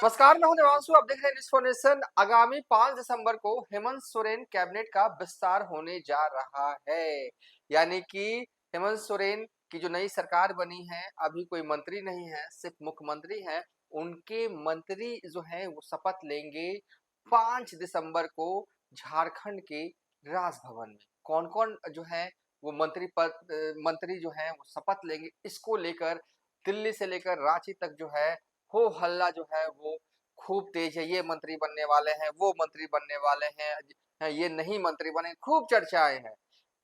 नमस्कार, मैं हूं देवांशु। आप देख रहे हैं न्यूज़ फॉर नेशन। आगामी 5 दिसंबर को हेमंत सोरेन कैबिनेट का विस्तार होने जा रहा है। यानी कि हेमंत सोरेन की जो नई सरकार बनी है, अभी कोई मंत्री नहीं है, सिर्फ मुख्यमंत्री हैं। उनके मंत्री जो हैं वो शपथ लेंगे 5 दिसंबर को झारखंड के राजभवन में। कौन-कौन जो है वो मंत्री जो हैं वो शपथ लेंगे, इसको लेकर दिल्ली से लेकर रांची तक जो है हो हल्ला जो है वो खूब तेज है। ये मंत्री बनने वाले हैं, वो मंत्री बनने वाले हैं, ये नहीं मंत्री बने, खूब चर्चाएं हैं।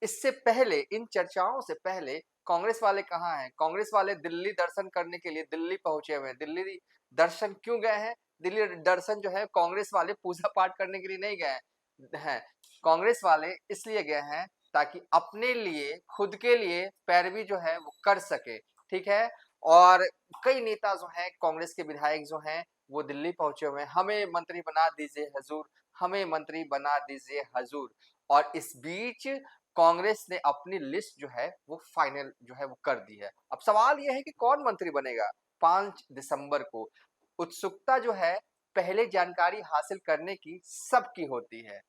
इससे पहले, इन चर्चाओं से पहले कांग्रेस वाले कहाँ हैं? कांग्रेस वाले दिल्ली दर्शन करने के लिए दिल्ली पहुंचे हुए हैं। दिल्ली दर्शन क्यों गए हैं? दिल्ली दर्शन जो है कांग्रेस वाले पूजा पाठ करने के लिए नहीं गए हैं। कांग्रेस वाले इसलिए गए हैं ताकि अपने लिए, खुद के लिए पैरवी जो है वो कर सके। ठीक है। और कई नेता जो हैं, कांग्रेस के विधायक जो हैं वो दिल्ली पहुंचे हुए हैं। हमें मंत्री बना दीजिए हजूर, हमें मंत्री बना दीजिए हजूर। और इस बीच कांग्रेस ने अपनी लिस्ट जो है वो फाइनल जो है वो कर दी है। अब सवाल यह है कि कौन मंत्री बनेगा 5 दिसंबर को। उत्सुकता जो है पहले जानकारी हासिल करने की सबकी होती है।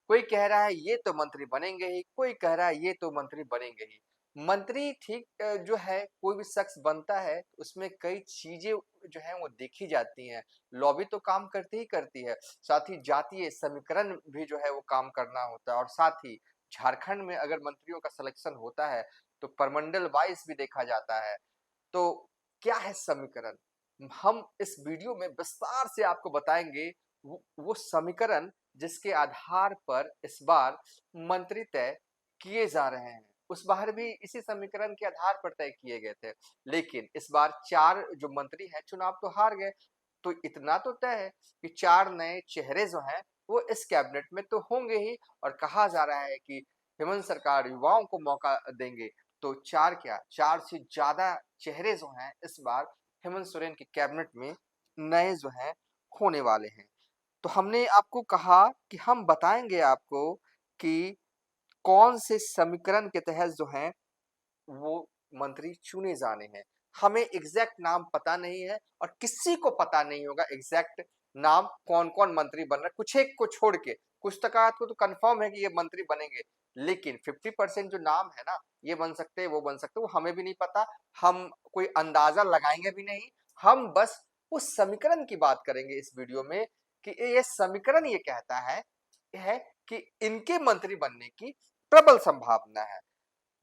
कोई कह रहा है ये तो मंत्री बनेंगे ही, कोई कह रहा है ये तो मंत्री बनेंगे ही। मंत्री ठीक जो है कोई भी शख्स बनता है, उसमें कई चीजें जो है वो देखी जाती हैं। लॉबी तो काम करती ही करती है, साथ ही जातीय समीकरण भी जो है वो काम करना होता है। और साथ ही झारखंड में अगर मंत्रियों का सिलेक्शन होता है तो परमंडल वाइज भी देखा जाता है। तो क्या है समीकरण, हम इस वीडियो में विस्तार से आपको बताएंगे। वो समीकरण जिसके आधार पर इस बार मंत्री तय किए जा रहे हैं। उस बार भी इसी समीकरण के आधार पर तय किए गए थे, लेकिन इस बार 4 जो मंत्री हैं चुनाव तो हार गए। तो इतना तो तय है कि 4 नए चेहरे जो हैं वो इस कैबिनेट में तो होंगे ही। और कहा जा रहा है कि हेमंत सरकार युवाओं को मौका देंगे। तो 4 क्या, 4 से ज्यादा चेहरे जो हैं इस बार हेमंत सोरेन की कैबिनेट में नए जो हैं होने वाले हैं। तो हमने आपको कहा कि हम बताएंगे आपको कि कौन से समीकरण के तहत जो है वो मंत्री चुने जाने हैं। हमें एग्जैक्ट नाम पता नहीं है और किसी को पता नहीं होगा एग्जैक्ट नाम कौन कौन मंत्री बन रहा है। कुछ एक को छोड़ के, कुछ तक को तो कंफर्म है कि ये मंत्री बनेंगे, लेकिन 50% जो नाम है ना, ये बन सकते हैं, वो बन सकते हैं, वो हमें भी नहीं पता। हम कोई अंदाजा लगाएंगे भी नहीं। हम बस उस समीकरण की बात करेंगे इस वीडियो में कि ये समीकरण ये कहता है कि इनके मंत्री बनने की प्रबल संभावना है।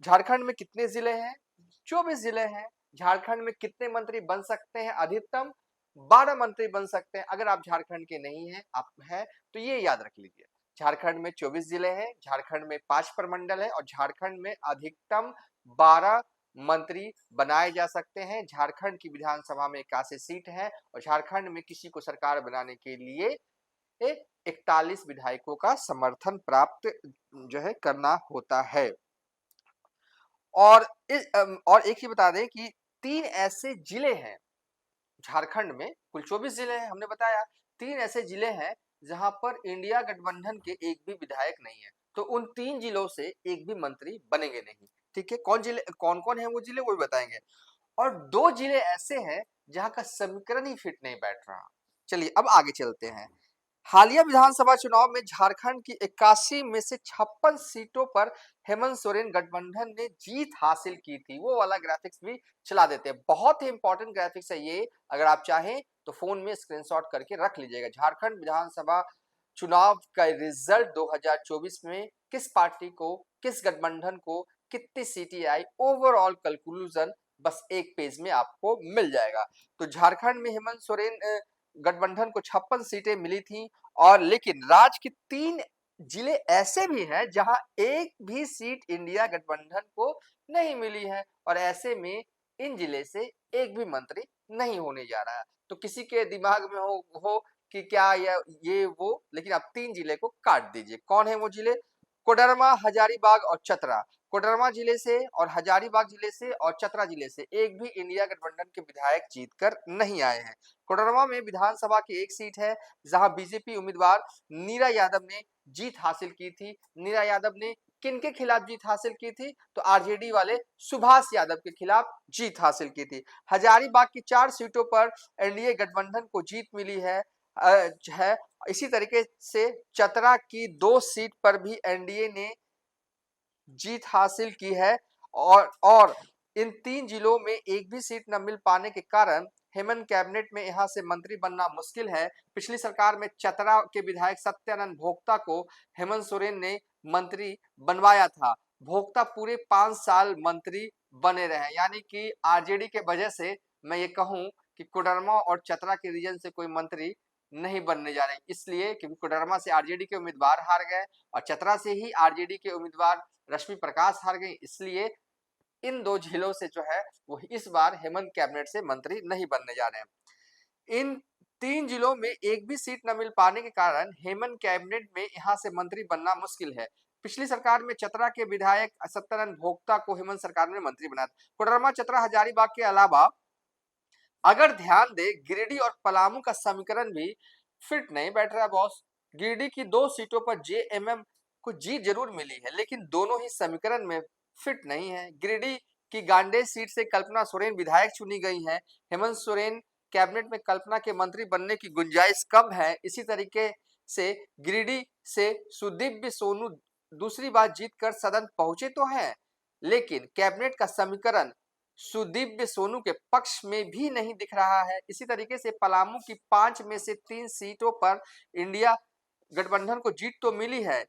झारखंड में कितने जिले हैं? 24 जिले हैं। झारखंड में कितने मंत्री बन सकते हैं? अधिकतम 12 मंत्री बन सकते हैं। अगर आप झारखंड के नहीं हैं, आप हैं, तो ये याद रख लीजिए। झारखंड में 24 जिले हैं, झारखंड में 5 प्रमंडल है और झारखंड में अधिकतम 12 मंत्री बनाए जा सकते हैं। झारखंड की विधानसभा में 81 सीट है और झारखंड में किसी को सरकार बनाने के लिए 41 विधायकों का समर्थन प्राप्त जो है करना होता है। और और एक ही बता दें कि 3 ऐसे जिले हैं झारखंड में, कुल 24 जिले हैं हमने बताया। 3 ऐसे जिले हैं जहां पर इंडिया गठबंधन के एक भी विधायक नहीं है। तो उन 3 जिलों से एक भी मंत्री बनेंगे नहीं। ठीक है, कौन कौन है वो जिले, वो भी बताएंगे। और 2 जिले ऐसे हैं जहां का समीकरण ही फिट नहीं बैठ रहा। चलिए अब आगे चलते हैं। हालिया विधानसभा चुनाव में झारखंड की 81 में से 56 सीटों पर हेमंत सोरेन गठबंधन ने जीत हासिल की थी। वो वाला ग्राफिक्स भी चला देते हैं, बहुत ही इंपॉर्टेंट ग्राफिक्स है ये। अगर आप चाहें तो फोन में स्क्रीनशॉट करके रख लीजिएगा। झारखंड विधानसभा चुनाव का रिजल्ट 2024 में किस पार्टी को, किस गठबंधन को कितनी सीटें आई, ओवरऑल कंक्लूजन बस एक पेज में आपको मिल जाएगा। तो झारखंड में हेमंत सोरेन गठबंधन को 56 सीटें मिली थी। और लेकिन राज्य के 3 जिले ऐसे भी हैं जहां एक भी सीट इंडिया गठबंधन को नहीं मिली है और ऐसे में इन जिले से एक भी मंत्री नहीं होने जा रहा है। तो किसी के दिमाग में हो कि क्या ये वो, लेकिन आप 3 जिले को काट दीजिए। कौन है वो जिले? कोडरमा, हजारीबाग और चतरा। कोडरमा जिले से और हजारीबाग जिले से और चतरा जिले से एक भी इंडिया गठबंधन के विधायक जीतकर नहीं आए हैं। कोडरमा में विधानसभा की एक सीट है जहां बीजेपी उम्मीदवार नीरा यादव ने जीत हासिल की थी। नीरा यादव ने किनके खिलाफ जीत हासिल की थी? तो आरजेडी वाले सुभाष यादव के खिलाफ जीत हासिल की थी। हजारीबाग की 4 सीटों पर एनडीए गठबंधन को जीत मिली है। इसी तरीके से चतरा की 2 सीट पर भी एनडीए ने जीत हासिल की है और इन 3 जिलों में एक भी सीट न मिल पाने के कारण हेमंत कैबिनेट में यहां से मंत्री बनना मुश्किल है। पिछली सरकार में चतरा के विधायक सत्यानंद भोक्ता को हेमंत सोरेन ने मंत्री बनवाया था। भोक्ता पूरे 5 साल मंत्री बने रहे, यानी कि आरजेडी के वजह से मैं ये कहूं कि कोडरमा और चतरा के रीजन से कोई मंत्री नहीं बनने जा रहे, इसलिए क्योंकि कोडरमा से आरजेडी के उम्मीदवार हार गए और चतरा से ही आरजेडी के उम्मीदवार रश्मि प्रकाश हार गई, इसलिए इन 2 जिलों से जो है वो इस बार हेमंत कैबिनेट से मंत्री नहीं बनने जा रहे हैं। इन 3 जिलों में एक भी सीट न मिल पाने के कारण हेमंत कैबिनेट में यहां से मंत्री बनना मुश्किल है। पिछली सरकार में चतरा के विधायक सत्यानंद भोक्ता को हेमंत सरकार ने मंत्री बनाया। कोडरमा, चतरा, हजारीबाग के अलावा अगर ध्यान दे गिरिडीह और पलामू का समीकरण भी फिट नहीं बैठ रहा बॉस। गिरिडीह की 2 सीटों पर जेएमएम को जीत जरूर मिली है, लेकिन दोनों ही समीकरण में फिट नहीं है। गिरिडीह की गांडेय सीट से कल्पना सोरेन विधायक चुनी गई है। हेमंत सोरेन कैबिनेट में कल्पना के मंत्री बनने की गुंजाइश कम है। इसी तरीके से गिरिडीह से सुदीव्य सोनू दूसरी बार जीतकर सदन पहुंचे तो हैं, लेकिन कैबिनेट का समीकरण सुदीव्य सोनू के पक्ष में भी नहीं दिख रहा है। इसी तरीके से पलामू की 5 में से 3 सीटों पर इंडिया गठबंधन को जीत तो मिली है।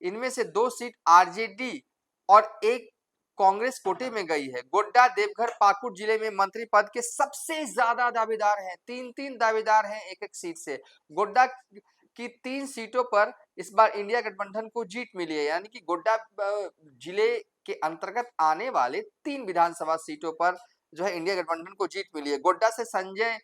इनमें से 2 सीट आरजेडी और एक कांग्रेस कोटे में गई है। गोड्डा, देवघर, पाकुड़ जिले में मंत्री पद के सबसे ज्यादा दावेदार हैं। 3-3 दावेदार हैं एक-एक सीट से। गोड्डा की 3 सीटों पर इस बार इंडिया गठबंधन को जीत मिली है, यानी कि गोड्डा जिले के अंतर्गत आने वाले 3 विधानसभा सीटों पर जो है इंडिया गठबंधन को जीत मिली है। गोड्डा से संजय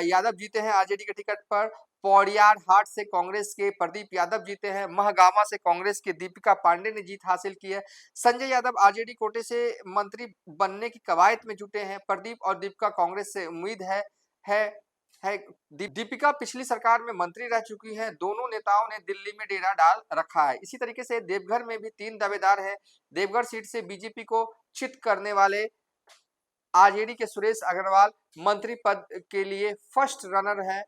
यादव जीते हैं आरजेडी के टिकट पर। पौड़ियार हाट से कांग्रेस के प्रदीप यादव जीते हैं। महगामा से कांग्रेस के दीपिका पांडे ने जीत हासिल की है। संजय यादव आरजेडी कोटे से मंत्री बनने की कवायद में जुटे हैं। प्रदीप और दीपिका कांग्रेस से उम्मीद है है दीपिका पिछली सरकार में मंत्री रह चुकी हैं। दोनों नेताओं ने दिल्ली में डेरा डाल रखा है। इसी तरीके से देवघर में भी 3 दावेदार हैं। देवघर सीट से बीजेपी को चित करने वाले आरजेडी के सुरेश अग्रवाल मंत्री पद के लिए फर्स्ट रनर है।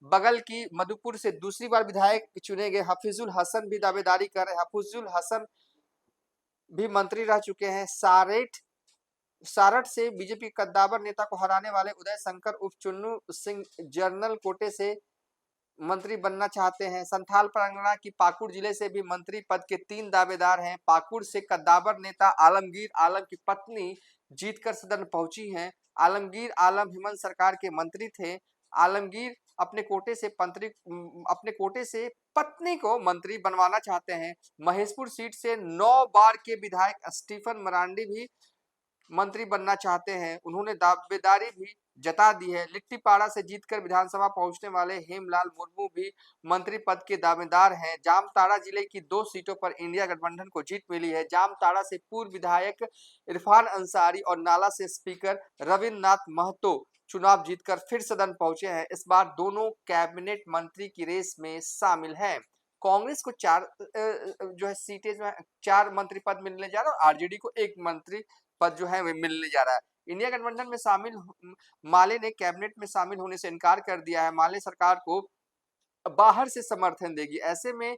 बगल की मधुपुर से दूसरी बार विधायक चुने गए हफीजुल हसन भी दावेदारी कर रहे हैं। हफीजुल हसन भी मंत्री रह चुके हैं। सारठ से बीजेपी कद्दावर नेता को हराने वाले उदय शंकर उर्फ चुन्नू सिंह जनरल कोटे से मंत्री बनना चाहते हैं। संथाल परगना की पाकुड़ जिले से भी मंत्री पद के 3 दावेदार हैं। पाकुड़ से कद्दावर नेता आलमगीर आलम की पत्नी जीतकर सदन पहुंची हैं। आलमगीर आलम हेमंत सरकार के मंत्री थे। आलमगीर अपने कोटे से पत्नी को मंत्री बनवाना चाहते हैं। महेशपुर सीट से 9 बार के विधायक स्टीफन मरांडी भी मंत्री बनना चाहते हैं। उन्होंने दावेदारी भी जता दी है। लिट्टीपाड़ा से जीतकर विधानसभा पहुंचने वाले हेमलाल मुर्मू भी मंत्री पद के दावेदार हैं। जामताड़ा जिले की 2 सीटों पर इंडिया गठबंधन को जीत मिली है। जामताड़ा से पूर्व विधायक इरफान अंसारी और नाला से स्पीकर रविन्द्रनाथ महतो चुनाव जीतकर फिर सदन पहुंचे हैं। इस बार दोनों कैबिनेट मंत्री की रेस में शामिल हैं। कांग्रेस को 4 जो है सीटें जो है 4 मंत्री पद मिलने जा रहा है और आरजेडी को 1 मंत्री पद जो है मिलने जा रहा है। इंडिया गठबंधन में शामिल माले ने कैबिनेट में शामिल होने से इनकार कर दिया है। माले सरकार को बाहर से समर्थन देगी। ऐसे में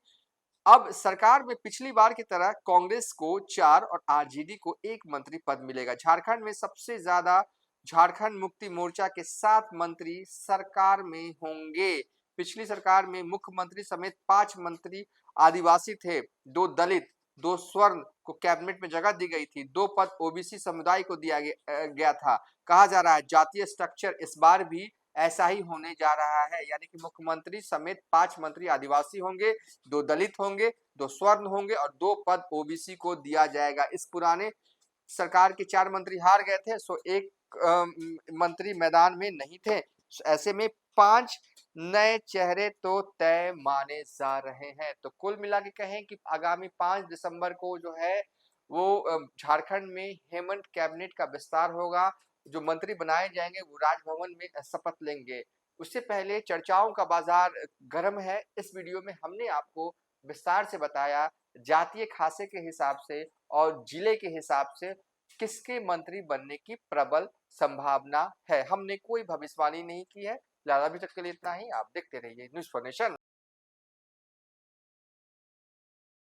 अब सरकार में पिछली बार की तरह कांग्रेस को 4 और आरजेडी को 1 मंत्री पद मिलेगा। झारखंड में सबसे ज्यादा झारखंड मुक्ति मोर्चा के 7 मंत्री सरकार में होंगे। पिछली सरकार में मुख्यमंत्री समेत 5 मंत्री आदिवासी थे, 2 दलित, 2 स्वर्ण को कैबिनेट में जगह दी गई थी, 2 पद ओबीसी समुदाय को दिया गया था। कहा जा रहा है जातीय स्ट्रक्चर इस बार भी ऐसा ही होने जा रहा है, यानी कि मुख्यमंत्री समेत 5 मंत्री आदिवासी होंगे, 2 दलित होंगे, 2 स्वर्ण होंगे और 2 पद ओबीसी को दिया जाएगा। इस पुराने सरकार के 4 मंत्री हार गए थे, सो 1 मंत्री मैदान में नहीं थे। ऐसे में 5 नए चेहरे तो तय माने जा रहे हैं। तो कुल मिला के कहें कि आगामी 5 दिसंबर को जो है वो झारखंड में हेमंत कैबिनेट का विस्तार होगा। जो मंत्री बनाए जाएंगे वो राजभवन में शपथ लेंगे। उससे पहले चर्चाओं का बाजार गर्म है। इस वीडियो में हमने आपको विस्तार से बताया जातीय खासे के हिसाब से और जिले के हिसाब से किसके मंत्री बनने की प्रबल संभावना है। हमने कोई भविष्यवाणी नहीं की है। फिलहाल अभी तक के लिए इतना ही। आप देखते रहिए न्यूज़ फॉर नेशन।